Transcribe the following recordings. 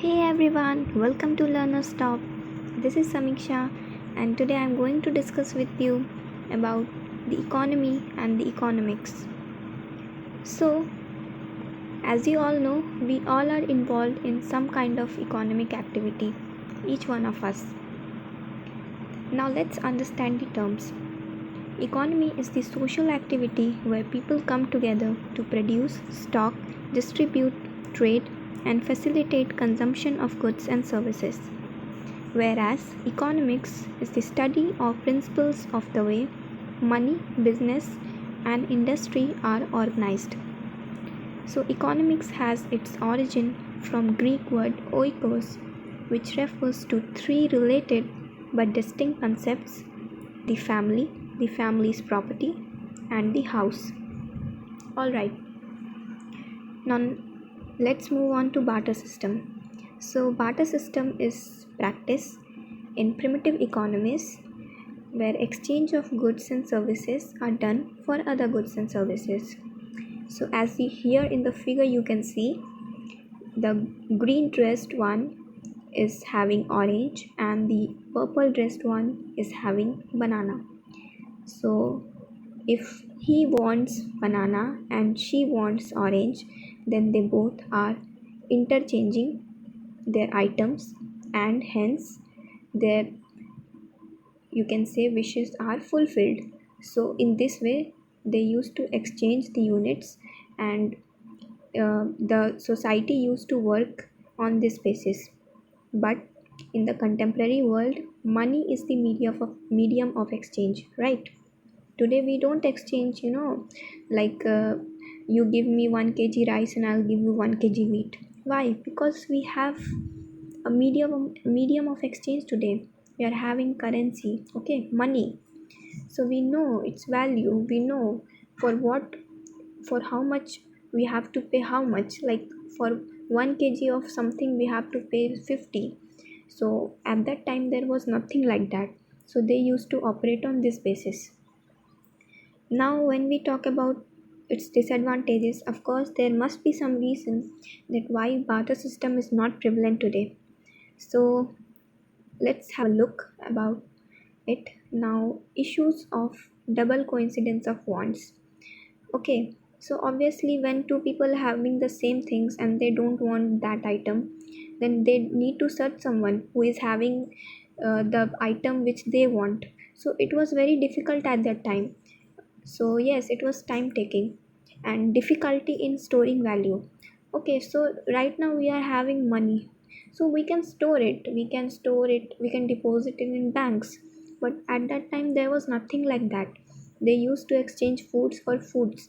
Hey everyone, welcome to Learner's Talk. This is Samiksha, and today I'm going to discuss with you about the economy and the economics. So, as you all know, we all are involved in some kind of economic activity, each one of us. Now, let's understand the terms. Economy is the social activity where people come together to produce, stock, distribute, trade, and facilitate consumption of goods and services. Whereas economics is the study of principles of the way money, business, and industry are organized. So, economics has its origin from Greek word oikos, which refers to three related but distinct concepts: the family, the family's property, and the house. Alright, now let's move on to barter system. So, barter system is practice in primitive economies where exchange of goods and services are done for other goods and services. So as you here in the figure you can see the green dressed one is having orange and the purple dressed one is having banana. So if he wants banana and she wants orange, then they both are interchanging their items and hence their, you can say, wishes are fulfilled. So in this way they used to exchange the units, and the society used to work on this basis. But in the contemporary world, money is the medium of exchange, right? Today we don't exchange, like you give me 1 kg rice and I'll give you 1 kg wheat. Why? Because we have a medium of exchange today. We are having currency, okay, money. So we know its value, we know for what, for how much we have to pay, how much, like for 1 kg of something we have to pay 50. So at that time there was nothing like that, so they used to operate on this basis. Now when we talk about its disadvantages, of course there must be some reason that why barter system is not prevalent today. So let's have a look about it now. Issues of double coincidence of wants. Okay, so obviously when two people having the same things and they don't want that item, then they need to search someone who is having the item which they want. So it was very difficult at that time. So yes, it was time taking and difficulty in storing value. Okay, so right now we are having money, so we can store it, we can deposit it in banks. But at that time there was nothing like that. They used to exchange foods for foods.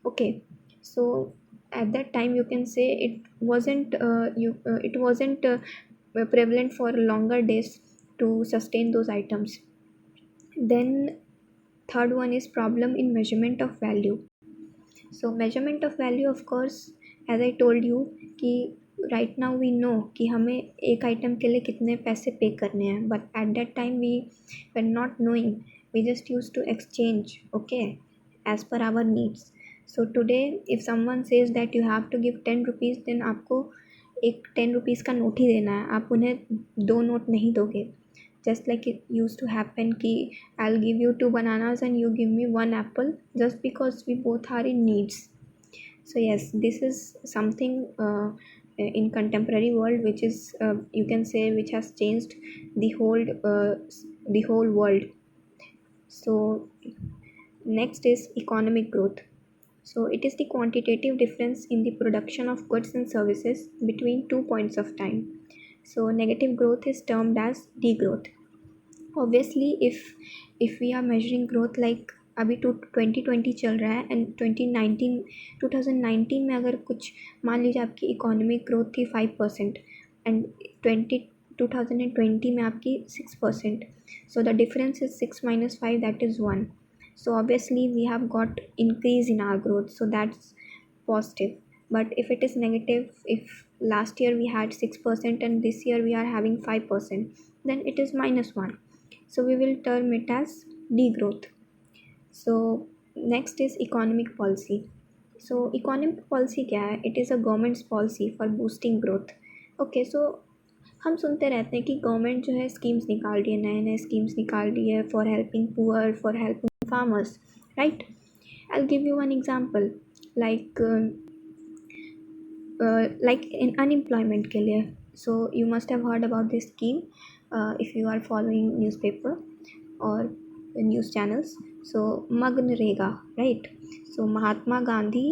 Okay, so at that time you can say it wasn't prevalent for longer days to sustain those items. Then third one is problem in measurement of value. So measurement of value, of course, as I told you कि right now we know कि हमें एक item के लिए कितने पैसे पे करने हैं, but at that time we were not knowing. We just used to exchange, okay, as per our needs. So today if someone says that you have to give 10 rupees, then आपको एक 10 rupees का note ही देना है, आप उन्हें दो note नहीं दोगे. Just like it used to happen ki I'll give you 2 bananas and you give me 1 apple, just because we both are in needs. So yes, this is something in contemporary world which is, you can say, which has changed the whole world. So next is economic growth. So it is the quantitative difference in the production of goods and services between 2 points of time. So negative growth is termed as degrowth. Obviously if we are measuring growth, like अभी 2020 चल रहा है and 2019 में अगर कुछ मान लीजिए आपकी इकोनॉमिक ग्रोथ थी 5% एंड 2020 में आपकी 6%. So the difference is 6 minus 5, that is 1. So obviously we have got increase in our growth, so that's positive. But if it is negative, if last year we had 6% and this year we are having 5%, then it is -1. So we will term it as degrowth. So next is economic policy. So economic policy क्या है? It is a government's policy for boosting growth. Okay, so हम सुनते रहते हैं कि government जो है schemes निकाल रही है, नए नए स्कीम्स निकाल रही है for helping poor, for helping farmers, right? I will give you one example, like in unemployment के लिए. So you must have heard about this scheme if you are following newspaper और न्यूज़ चैनल्स. सो मनरेगा, right? So Mahatma Gandhi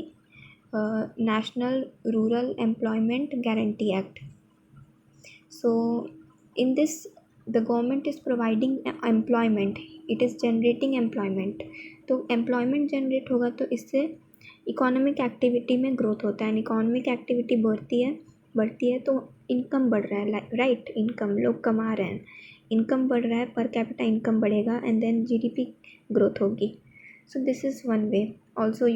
national rural employment guarantee act. So in this, the government is providing employment, it is generating employment. तो employment generate होगा तो इससे economic activity में growth होता है. Economic activity बढ़ती है तो इनकम बढ़ रहा है, राइट? इनकम, लोग कमा रहे हैं, इनकम बढ़ रहा है, पर कैपिटा इनकम बढ़ेगा एंड देन जीडीपी ग्रोथ होगी. So this is one way. Also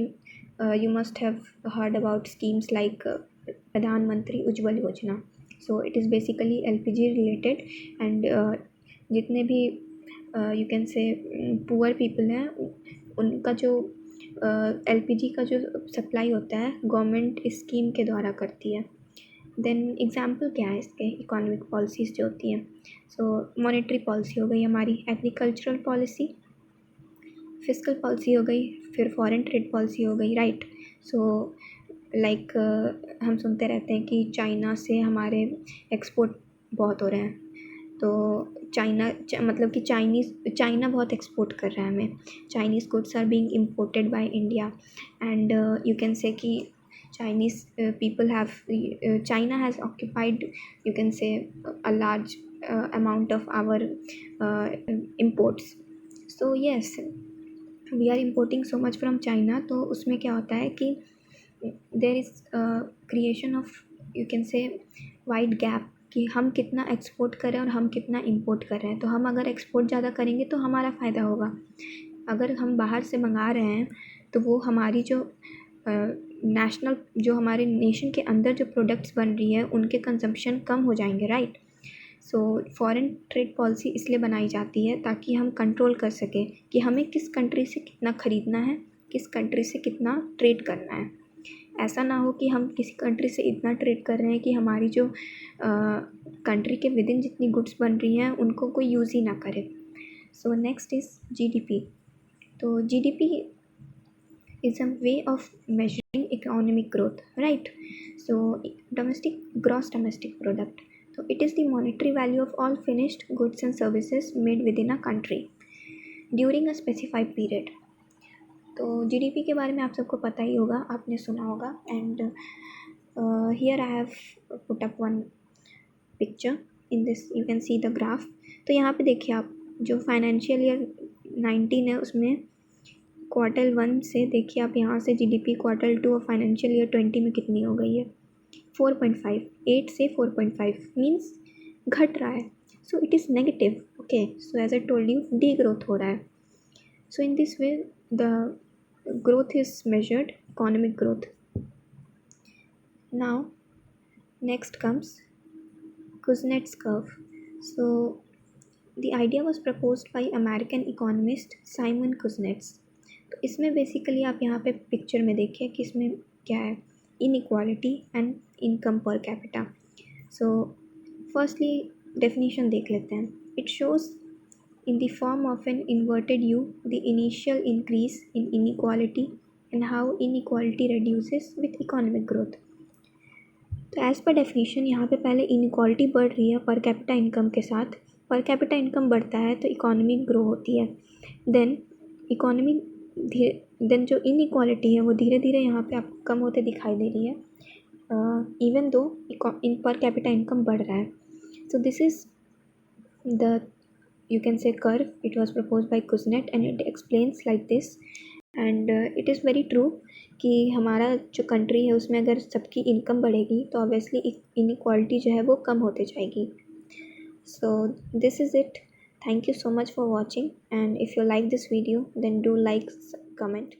you must have heard about schemes like प्रधानमंत्री उज्ज्वल योजना. सो it is basically LPG related and जितने भी यू कैन से पुअर पीपल हैं उनका जो LPG का जो सप्लाई होता है गवर्नमेंट इस स्कीम के द्वारा करती है. देन एग्जाम्पल क्या है इसके, इकोनॉमिक पॉलिसीज़ जो होती हैं. सो मॉनेटरी पॉलिसी हो गई हमारी, एग्रीकल्चरल पॉलिसी, फिस्कल पॉलिसी हो गई, फिर फॉरेन ट्रेड पॉलिसी हो गई, राइट? सो लाइक हम सुनते रहते हैं कि चाइना से हमारे एक्सपोर्ट बहुत हो रहे हैं. तो मतलब कि चाइना बहुत एक्सपोर्ट कर रहा है हमें. Chinese goods are being imported by India and you can say कि Chinese people have China has occupied, you can say, a large amount of our imports. So yes, we are importing so much from China. तो उसमें क्या होता है कि there is creation of, you can say, wide gap कि हम कितना export कर रहे हैं और हम कितना इंपोर्ट कर रहे हैं. तो हम अगर एक्सपोर्ट ज़्यादा करेंगे तो हमारा फ़ायदा होगा. अगर हम बाहर से मंगा रहे हैं तो वो हमारी जो नेशनल, जो हमारे नेशन के अंदर जो प्रोडक्ट्स बन रही है उनके कंजम्पशन कम हो जाएंगे, right? So foreign trade policy इसलिए बनाई जाती है ताकि हम कंट्रोल कर सकें कि हमें किस कंट्री से कितना ख़रीदना है, किस कंट्री से कितना ट्रेड करना है. ऐसा ना हो कि हम किसी कंट्री से इतना ट्रेड कर रहे हैं कि हमारी जो कंट्री के विदिन जितनी गुड्स बन रही हैं उनको कोई यूज़ ही ना करे. So next is GDP. तो GDP is a way of measuring economic growth, right? So gross domestic product. So it is the monetary value of all finished goods and services made within a country during a specified period. तो GDP के बारे में आप सबको पता ही होगा, आपने सुना होगा. And here I have put up one picture in this, you can see the graph. तो यहाँ पे देखिए आप, जो फाइनेंशियल ईयर 19 है उसमें Q1 से देखिए आप यहाँ से GDP Q2 और फाइनेंशियल ईयर 20 में कितनी हो गई है, 4.5. 8 से 4.5 मीन्स घट रहा है. So it is negative. Okay, so as I told you, the growth हो रहा है. So in this way the growth is measured, economic growth. Now next comes Kuznets curve. So the idea was proposed by American economist Simon Kuznets. तो इसमें basically आप यहाँ पे picture में देखिए कि इसमें क्या है, inequality and income per capita. So firstly definition देख लेते हैं. It shows in the form of an inverted U the initial increase in inequality and how inequality reduces with economic growth. तो एज़ पर डेफिनेशन यहाँ पे पहले inequality बढ़ रही है पर कैपिटा इनकम के साथ. पर कैपिटा इनकम बढ़ता है तो इकोनॉमी ग्रो होती है. देन देन जो इनइक्वालिटी है वो धीरे धीरे यहाँ पे आपको कम होते दिखाई दे रही है, इवन दो इन पर कैपिटा इनकम बढ़ रहा है. So this is the, you can say, curve. It was proposed by Kuznets and it explains like this. And it is very true कि हमारा जो कंट्री है उसमें अगर सबकी इनकम बढ़ेगी तो ऑब्वियसली इनइक्वालिटी जो है वो कम होते जाएगी. So this is it. Thank you so much for watching, and if you like this video then do like, comment.